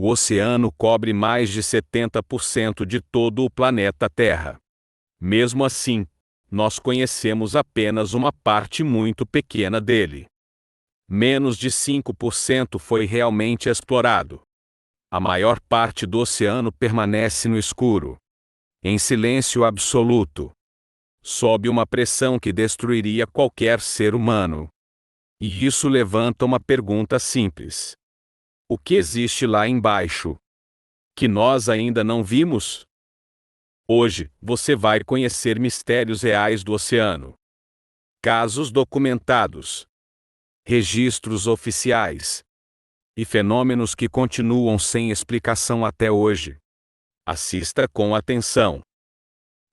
O oceano cobre mais de 70% de todo o planeta Terra. Mesmo assim, nós conhecemos apenas uma parte muito pequena dele. Menos de 5% foi realmente explorado. A maior parte do oceano permanece no escuro, em silêncio absoluto, sob uma pressão que destruiria qualquer ser humano. E isso levanta uma pergunta simples: o que existe lá embaixo, que nós ainda não vimos? Hoje, você vai conhecer mistérios reais do oceano. Casos documentados, registros oficiais e fenômenos que continuam sem explicação até hoje. Assista com atenção,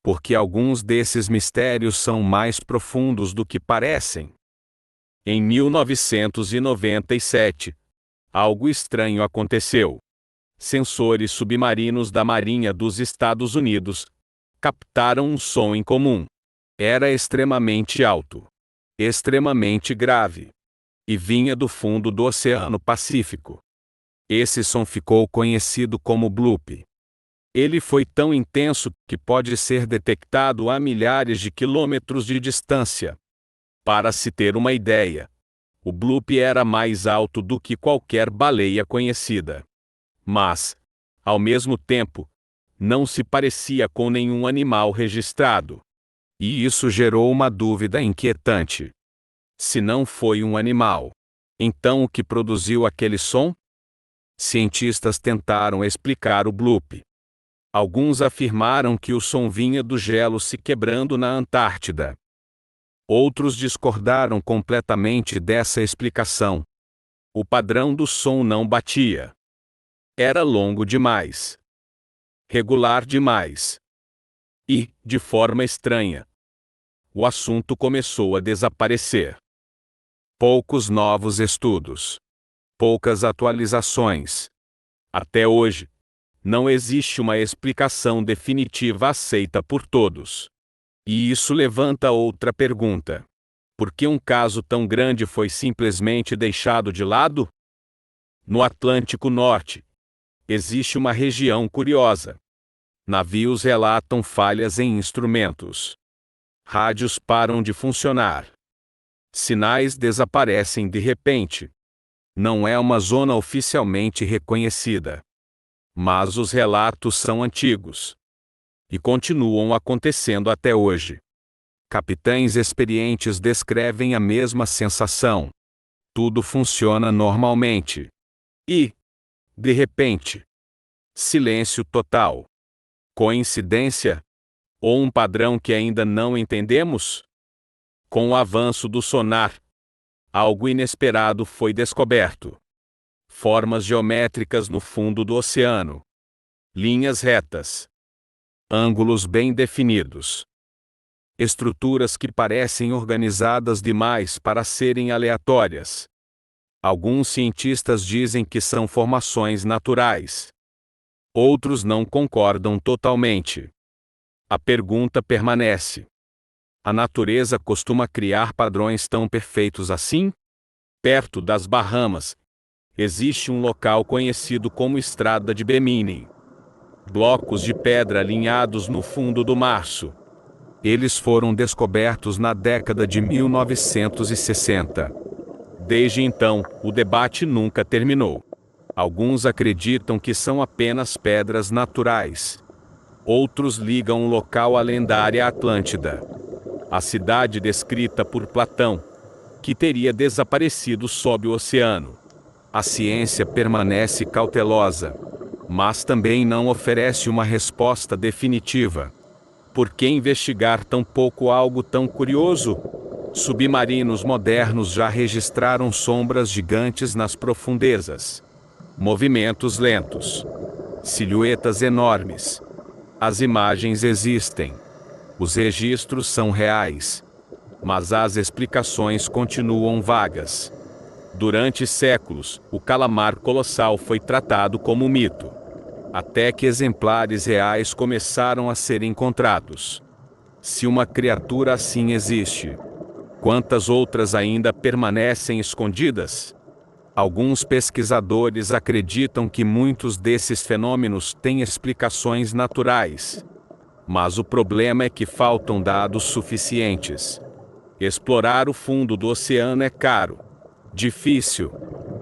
porque alguns desses mistérios são mais profundos do que parecem. Em 1997, algo estranho aconteceu. Sensores submarinos da Marinha dos Estados Unidos captaram um som incomum. Era extremamente alto, extremamente grave, e vinha do fundo do Oceano Pacífico. Esse som ficou conhecido como bloop. Ele foi tão intenso que pode ser detectado a milhares de quilômetros de distância. Para se ter uma ideia, o bloop era mais alto do que qualquer baleia conhecida. Mas, ao mesmo tempo, não se parecia com nenhum animal registrado. E isso gerou uma dúvida inquietante. Se não foi um animal, então o que produziu aquele som? Cientistas tentaram explicar o bloop. Alguns afirmaram que o som vinha do gelo se quebrando na Antártida. Outros discordaram completamente dessa explicação. O padrão do som não batia. Era longo demais, regular demais. E, de forma estranha, o assunto começou a desaparecer. Poucos novos estudos, poucas atualizações. Até hoje, não existe uma explicação definitiva aceita por todos. E isso levanta outra pergunta: por que um caso tão grande foi simplesmente deixado de lado? No Atlântico Norte, existe uma região curiosa. Navios relatam falhas em instrumentos. Rádios param de funcionar. Sinais desaparecem de repente. Não é uma zona oficialmente reconhecida. Mas os relatos são antigos e continuam acontecendo até hoje. Capitães experientes descrevem a mesma sensação. Tudo funciona normalmente. E, de repente, silêncio total. Coincidência? Ou um padrão que ainda não entendemos? Com o avanço do sonar, algo inesperado foi descoberto. Formas geométricas no fundo do oceano. Linhas retas. Ângulos bem definidos. Estruturas que parecem organizadas demais para serem aleatórias. Alguns cientistas dizem que são formações naturais. Outros não concordam totalmente. A pergunta permanece: a natureza costuma criar padrões tão perfeitos assim? Perto das Bahamas, existe um local conhecido como Estrada de Bemini. Blocos de pedra alinhados no fundo do março. Eles foram descobertos na década de 1960. Desde então, o debate nunca terminou. Alguns acreditam que são apenas pedras naturais. Outros ligam o local à lendária Atlântida, a cidade descrita por Platão, que teria desaparecido sob o oceano. A ciência permanece cautelosa, mas também não oferece uma resposta definitiva. Por que investigar tão pouco algo tão curioso? Submarinos modernos já registraram sombras gigantes nas profundezas. Movimentos lentos. Silhuetas enormes. As imagens existem. Os registros são reais. Mas as explicações continuam vagas. Durante séculos, o calamar colossal foi tratado como mito. Até que exemplares reais começaram a ser encontrados. Se uma criatura assim existe, quantas outras ainda permanecem escondidas? Alguns pesquisadores acreditam que muitos desses fenômenos têm explicações naturais. Mas o problema é que faltam dados suficientes. Explorar o fundo do oceano é caro, difícil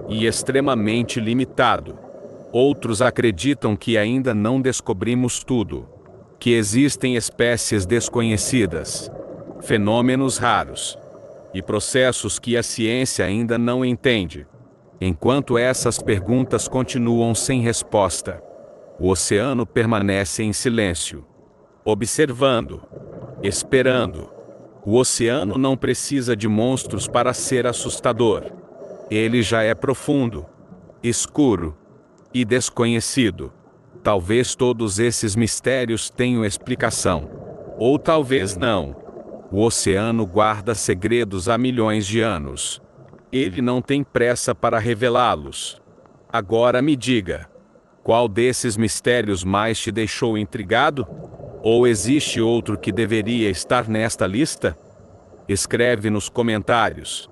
e extremamente limitado. Outros acreditam que ainda não descobrimos tudo, que existem espécies desconhecidas, fenômenos raros e processos que a ciência ainda não entende. Enquanto essas perguntas continuam sem resposta, o oceano permanece em silêncio, observando, esperando. O oceano não precisa de monstros para ser assustador. Ele já é profundo, escuro e desconhecido. Talvez todos esses mistérios tenham explicação, ou talvez não. O oceano guarda segredos há milhões de anos. Ele não tem pressa para revelá-los. Agora me diga, qual desses mistérios mais te deixou intrigado? Ou existe outro que deveria estar nesta lista? Escreve nos comentários.